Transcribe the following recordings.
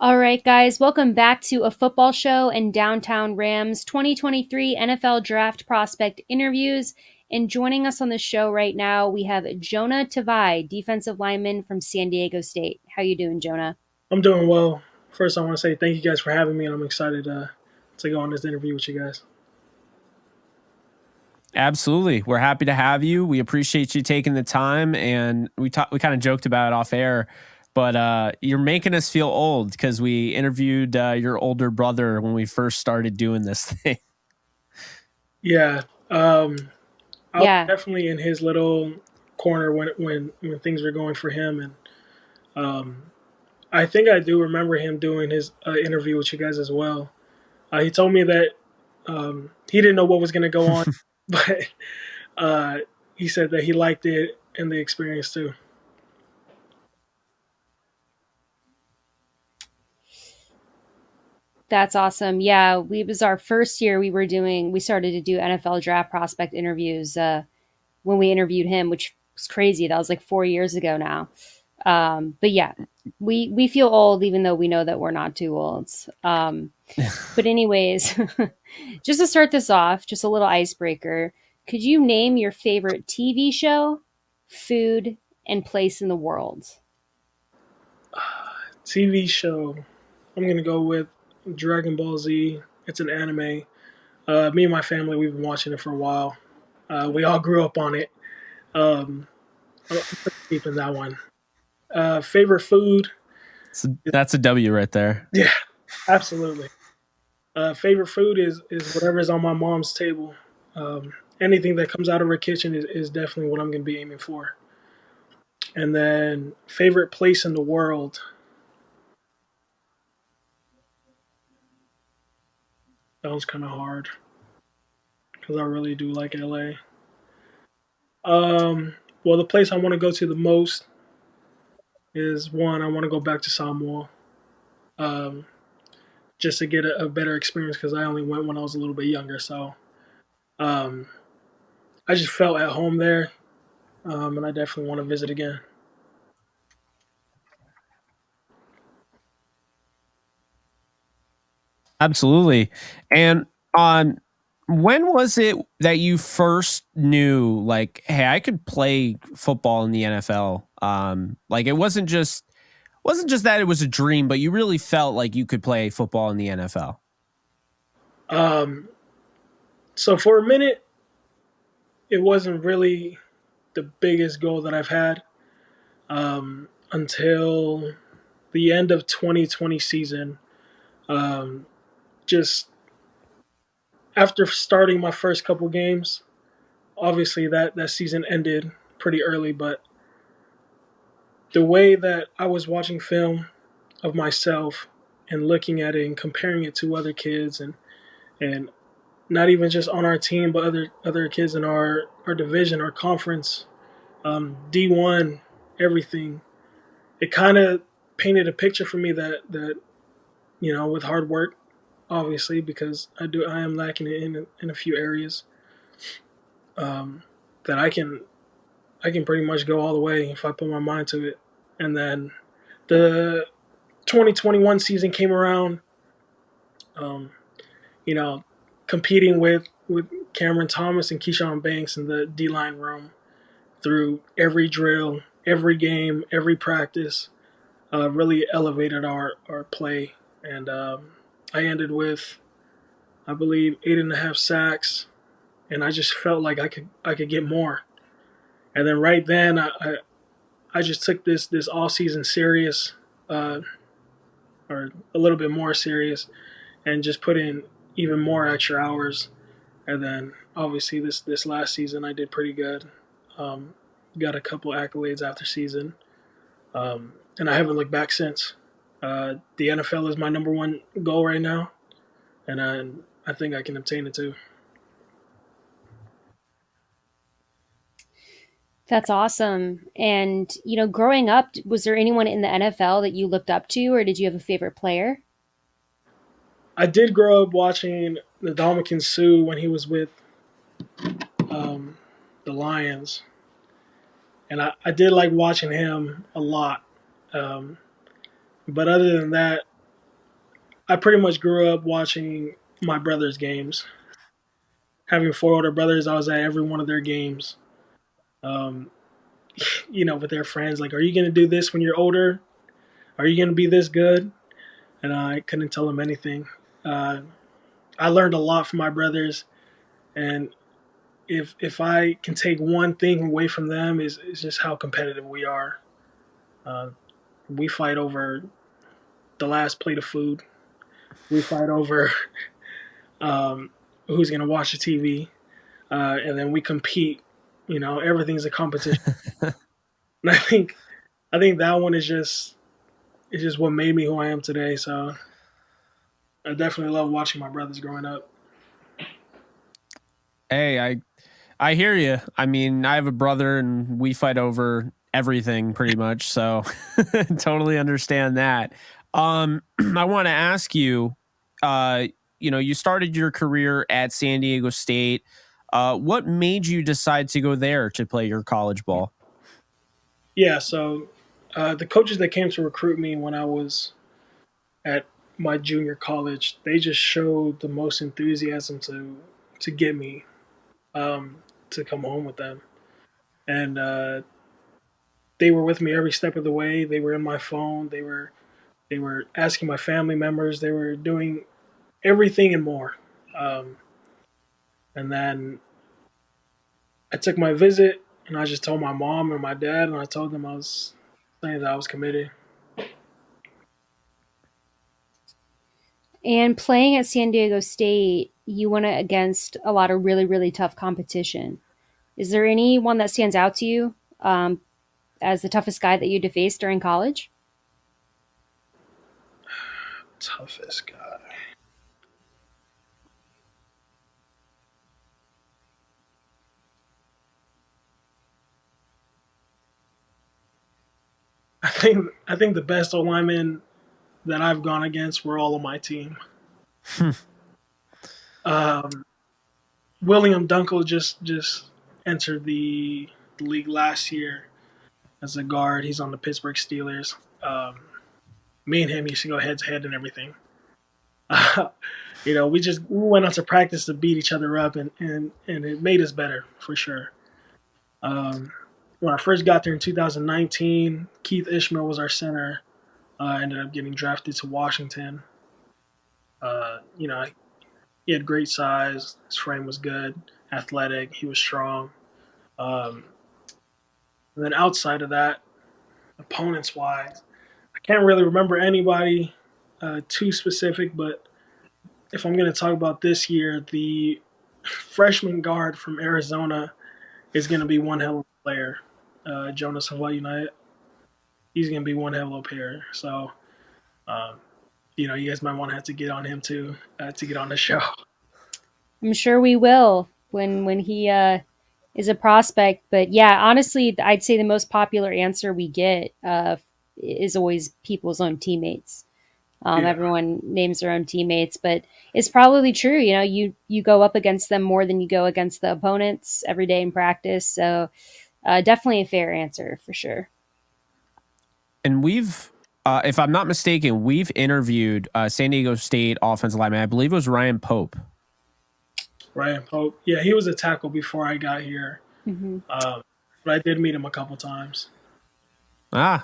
All right, guys, welcome back to A Football Show and Downtown Rams 2023 NFL Draft Prospect Interviews. And joining us on the show right now, we have Jonah Tavai, defensive lineman from San Diego State. How you doing, Jonah? I'm doing well. First, I want to say thank you guys for having me, and I'm excited to go on this interview with you guys. Absolutely. We're happy to have you. We appreciate you taking the time, and we kind of joked about it off air, but you're making us feel old because we interviewed your older brother when we first started doing this thing. Yeah, I was Yeah, definitely in his little corner when things were going for him, and I think I do remember him doing his interview with you guys as well. He told me that he didn't know what was going to go on, but uh, he said that he liked it and the experience too. that's awesome. Yeah, it was our first year we started to do NFL draft prospect interviews when we interviewed him, which was crazy. That was like 4 years ago now. But yeah, we feel old even though we know that we're not too old. But anyways, just to start this off, just a little icebreaker. Could you name your favorite TV show, food, and place in the world? TV show. I'm going to go with Dragon Ball Z. It's an anime. Me and my family, we've been watching it for a while. We all grew up on it. Um, I'm pretty deep in that one. Favorite food? So that's a W right there. Yeah, absolutely. Favorite food is whatever's on my mom's table. Anything that comes out of her kitchen is definitely what I'm going to be aiming for. And then favorite place in the world. That was kind of hard because I really do like LA. Well, the place I want to go to the most is one. I want to go back to Samoa. Um, just to get a better experience because I only went when I was a little bit younger. So um, I just felt at home there, and I definitely want to visit again. Absolutely. And on when was it that you first knew, like, hey, I could play football in the NFL? Like, it wasn't just that it was a dream, but you really felt like you could play football in the NFL. Um, so for a minute, it wasn't really the biggest goal that I've had until the end of 2020 season. Um, just after starting my first couple games, obviously that season ended pretty early, but the way that I was watching film of myself and looking at it and comparing it to other kids and not even just on our team but other kids in our division, our conference, D1, everything, it kind of painted a picture for me that with hard work, obviously, because I am lacking in a few areas, um, that I can pretty much go all the way if I put my mind to it. And then the 2021 season came around, um, you know, competing with Cameron Thomas and Keyshawn Banks in the D line room through every drill, every game, every practice, really elevated our play. And I ended with, I believe, 8.5 sacks, and I just felt like I could get more. And then right then, I just took this all season serious, uh, or a little bit more serious, and just put in even more extra hours. And then obviously this last season I did pretty good. Um, got a couple accolades after season, and I haven't looked back since. The NFL is my number one goal right now, and I think I can obtain it too. That's awesome. And, growing up, was there anyone in the NFL that you looked up to, or did you have a favorite player? I did grow up watching the Dominican Sue when he was with um, the Lions, and I did like watching him a lot. Um, but other than that, I pretty much grew up watching my brother's games. Having four older brothers, I was at every one of their games. Um, with their friends, like, "Are you going to do this when you're older? Are you going to be this good?" And I couldn't tell them anything. Uh, I learned a lot from my brothers, and if I can take one thing away from them is just how competitive we are. Uh, we fight over the last plate of food. We fight over um, who's going to watch the TV, and then we compete. Everything's a competition. And I think that one is just what made me who I am today. So I definitely love watching my brothers growing up. Hey, I hear you. I mean, I have a brother and we fight over everything pretty much, so totally understand that. I want to ask you, uh, you started your career at San Diego State. What made you decide to go there to play your college ball? Yeah. So the coaches that came to recruit me when I was at my junior college, they just showed the most enthusiasm to get me to come home with them, and they were with me every step of the way. They were in my phone. They were asking my family members. They were doing everything and more. Um, and then I took my visit, and I just told my mom and my dad, and I told them I was saying that I was committed. And playing at San Diego State, you went against a lot of really, really tough competition. Is there anyone that stands out to you as the toughest guy that you had to face during college? Toughest guy. I think the best O linemen that I've gone against were all on my team. Um, William Dunkel just entered the league last year as a guard. He's on the Pittsburgh Steelers. Me and him used to go head to head and everything. We went out to practice to beat each other up, and it made us better for sure. Um, when I first got there in 2019, Keith Ishmael was our center. Ended up getting drafted to Washington. He had great size. His frame was good, athletic. He was strong. Um, and then outside of that, opponents wise, I can't really remember anybody too specific, but if I'm going to talk about this year, the freshman guard from Arizona is going to be one hell of a player. Jonah Tavai United. He's going to be one hell of a player. So, um, you guys might want to have to get on him too to get on the show. I'm sure we will when he is a prospect. But yeah, honestly, I'd say the most popular answer we get is always people's own teammates. Yeah. Everyone names their own teammates, but it's probably true. You go up against them more than you go against the opponents every day in practice. So definitely a fair answer for sure. And if I'm not mistaken, we've interviewed San Diego State offensive lineman. I believe it was Ryan Pope. Ryan Pope. Yeah, he was a tackle before I got here. Mm-hmm. But I did meet him a couple times.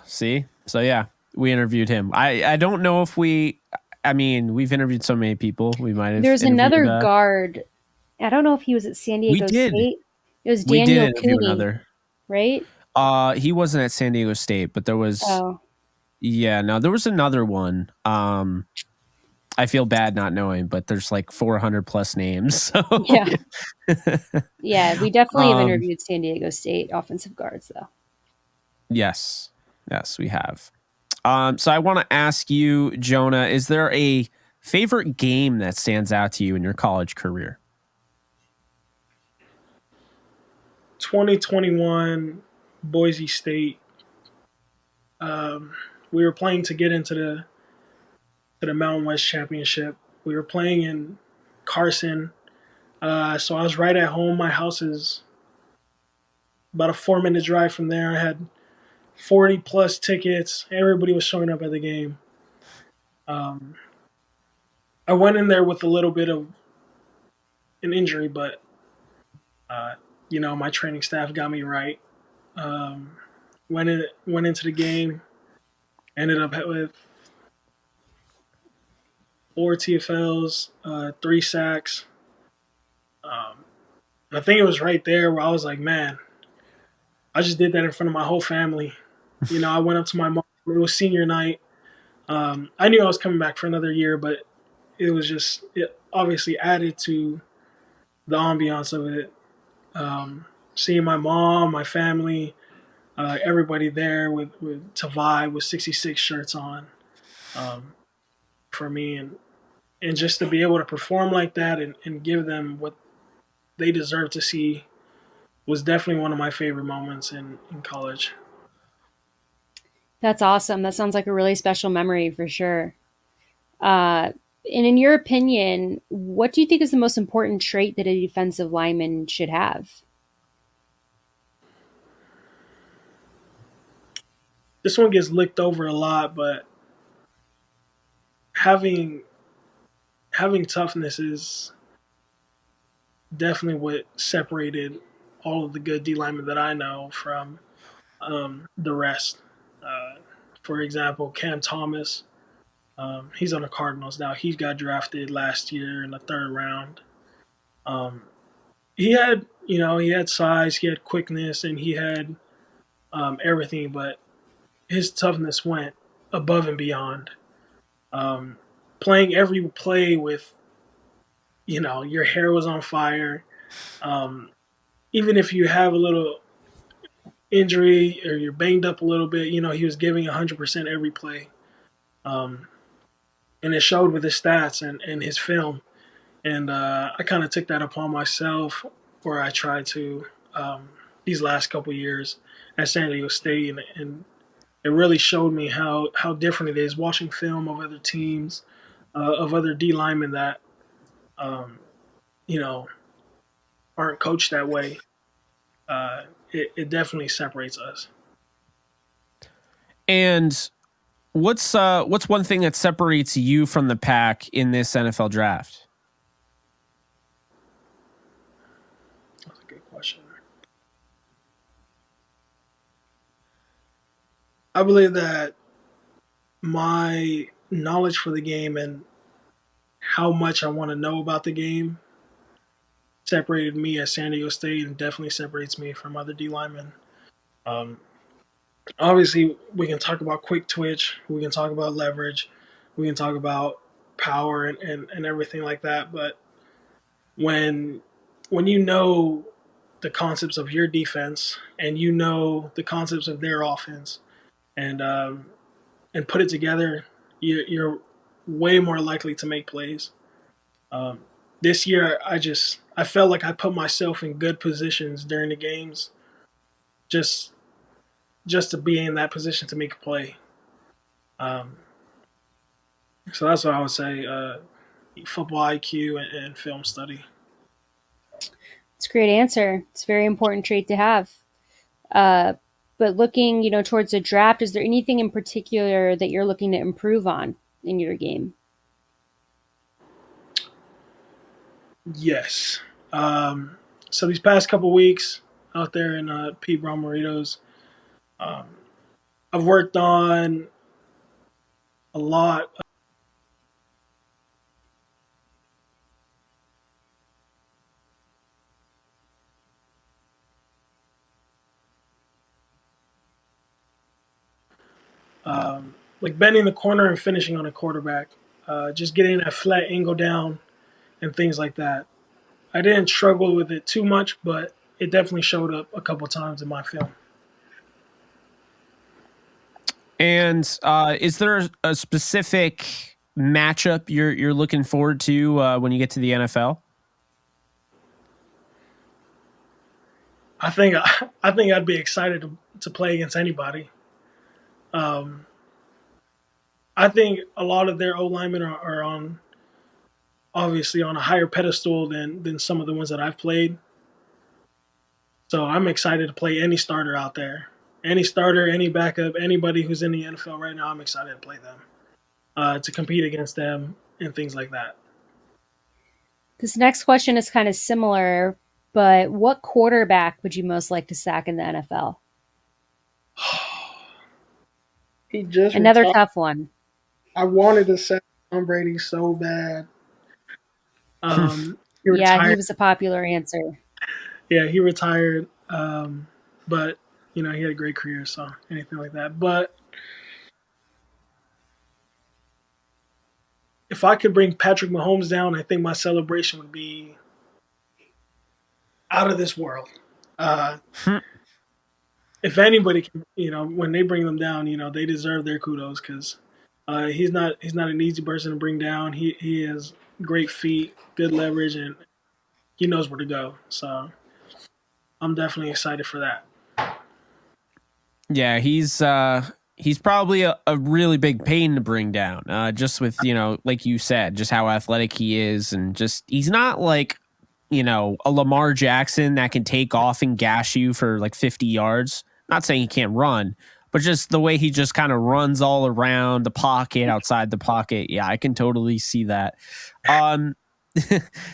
See? So yeah, we interviewed him. I don't know if we've interviewed so many people. We might have There's interviewed another guard. I don't know if he was at San we Diego did. State. It was We did Daniel interview Cooney, another. right? He wasn't at San Diego State, but there was Oh, there was another one. I feel bad not knowing, but there's like 400 plus names. So yeah. Yeah, we definitely have um interviewed San Diego State offensive guards, though. yes. Yes, we have. So I want to ask you, Jonah, is there a favorite game that stands out to you in your college career? 2021 Boise State. Um, we were playing to get into the Mountain West Championship. We were playing in Carson, so I was right at home. My house is about a 4 minute drive from there. I had 40 plus tickets. Everybody was showing up at the game. Um, I went in there with a little bit of an injury, but uh, my training staff got me right. Um, went into the game, ended up with 4 TFLs, 3 sacks. Um, I think it was right there where I was like, man, I just did that in front of my whole family. I went up to my mom. It was senior night. I knew I was coming back for another year, but it obviously added to the ambiance of it. Seeing my mom, my family, everybody there with Tavai with 66 shirts on, um, for me, and just to be able to perform like that and give them what they deserve to see was definitely one of my favorite moments in college. That's awesome. That sounds like a really special memory for sure. Uh, and in your opinion, what do you think is the most important trait that a defensive lineman should have? This one gets licked over a lot, but having having toughness is definitely what separated all of the good D linemen that I know from the rest. Uh, for example, Cam Thomas, he's on the Cardinals now. He got drafted last year in the third round. Um, he had size, he had quickness, and he had everything, but his toughness went above and beyond. Um, Playing every play with, your hair was on fire. Um, Even if you have a little injury or you're banged up a little bit, he was giving 100% every play. Um, and it showed with his stats and his film. And I kind of took that upon myself, where I tried to these last couple years at San Diego State, and it really showed me how different it is watching film of other teams, of other D linemen that um, you know aren't coached that way. It definitely separates us. And what's one thing that separates you from the pack in this NFL draft? That's a good question. I believe that my knowledge for the game and how much I want to know about the game separated me at San Diego State and definitely separates me from other D linemen. Um, Obviously, we can talk about quick twitch, we can talk about leverage, we can talk about power and everything like that. But when when you know the concepts of your defense and you know the concepts of their offense and and put it together, you're way more likely to make plays. Um, this year, I felt like I put myself in good positions during the games, just just to be in that position to make a play. Um, so that's what I would say: football IQ and film study. It's a great answer. It's a very important trait to have. Uh, but looking, towards the draft, is there anything in particular that you're looking to improve on in your game? Yes. Um, so these past couple weeks out there in Pete Brown Burritos, um, I've worked on a lot. Like bending the corner and finishing on a quarterback, just getting that flat angle down and things like that. I didn't struggle with it too much, but it definitely showed up a couple times in my film. And is there a specific matchup you're looking forward to when you get to the NFL? I think I'd be excited to play against anybody. Um, I think a lot of their O linemen are on obviously on a higher pedestal than some of the ones that I've played. So I'm excited to play any starter out there, any starter, any backup, anybody who's in the NFL right now. I'm excited to play them, to compete against them, and things like that. This next question is kind of similar, but what quarterback would you most like to sack in the NFL? He just Another retired. tough one. I wanted to say Tom Brady so bad. He Yeah, he retired. was a popular answer. Yeah, he retired. But he had a great career, so anything like that. But if I could bring Patrick Mahomes down, I think my celebration would be out of this world. Uh, if anybody can, when they bring them down, they deserve their kudos because he's not an easy person to bring down. He has great feet, good leverage, and he knows where to go. So I'm definitely excited for that. Yeah, he's probably a really big pain to bring down. Just with, like you said, just how athletic he is, and just he's not like, a Lamar Jackson that can take off and gash you for like 50 yards. Not saying he can't run, but just the way he just kind of runs all around the pocket, outside the pocket. Yeah, I can totally see that. Um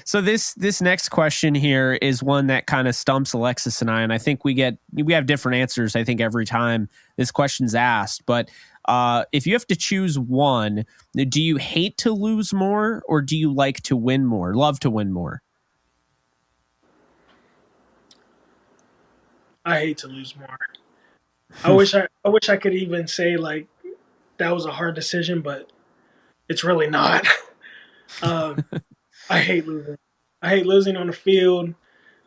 so this next question here is one that kind of stumps Alexis and I think we have different answers. I think every time this question's asked, but if you have to choose one, do you hate to lose more or do you like to win more? Love to win more? I hate to lose more. I wish I could even say like that was a hard decision, but it's really not. um, I hate losing. I hate losing on the field.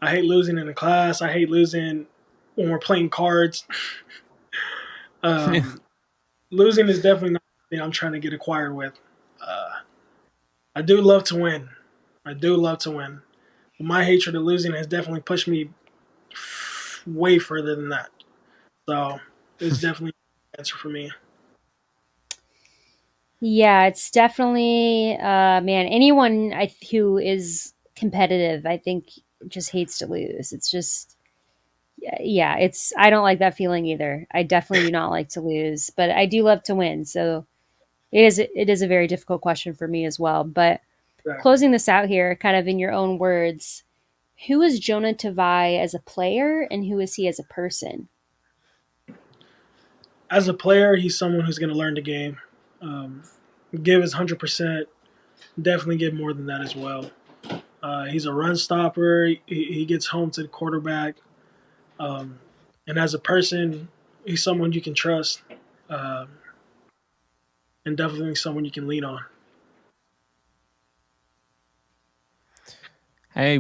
I hate losing in the class. I hate losing when we're playing cards. Um, Losing is definitely not something I'm trying to get acquired with. Uh, I do love to win. I do love to win. But my hatred of losing has definitely pushed me way further than that. So it's definitely an answer for me. Yeah, it's definitely man, anyone who is competitive, I think just hates to lose. It's just yeah, it's I don't like that feeling either. I definitely do not like to lose, but I do love to win. So it is a very difficult question for me as well. But Exactly. closing this out here, kind of in your own words, who is Jonah Tavai as a player and who is he as a person? As a player, he's someone who's going to learn the game, um, give his 100%. Definitely give more than that as well. He's a run stopper. He gets home to the quarterback. Um, and as a person, he's someone you can trust, um, and definitely someone you can lean on. Hey,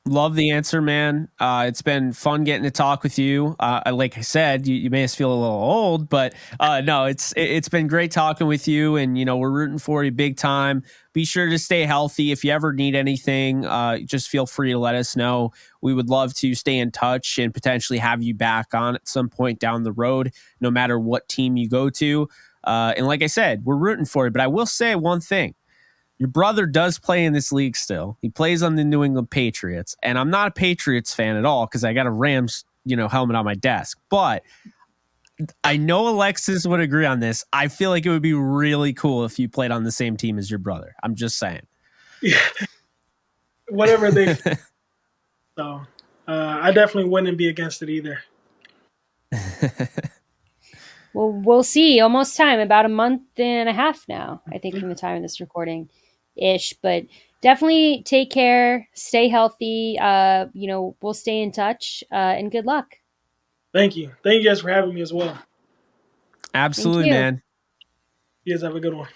love the answer, man. It's been fun getting to talk with you. Like I said, you may feel a little old, but no, it's been great talking with you, and we're rooting for you big time. Be sure to stay healthy. If you ever need anything, just feel free to let us know. We would love to stay in touch and potentially have you back on at some point down the road, no matter what team you go to. And like I said, we're rooting for you. But I will say one thing. Your brother does play in this league still. He plays on the New England Patriots, and I'm not a Patriots fan at all because I got a Rams, helmet on my desk. But I know Alexis would agree on this. I feel like it would be really cool if you played on the same team as your brother. I'm just saying. Yeah, whatever they. So I definitely wouldn't be against it either. Well, we'll see. Almost time, about a month and a half now, I think, from the time of this recording ish. But definitely take care, stay healthy. We'll stay in touch and good luck. Thank you. Thank you guys for having me as well. Thank Absolutely, you. man. You guys have a good one.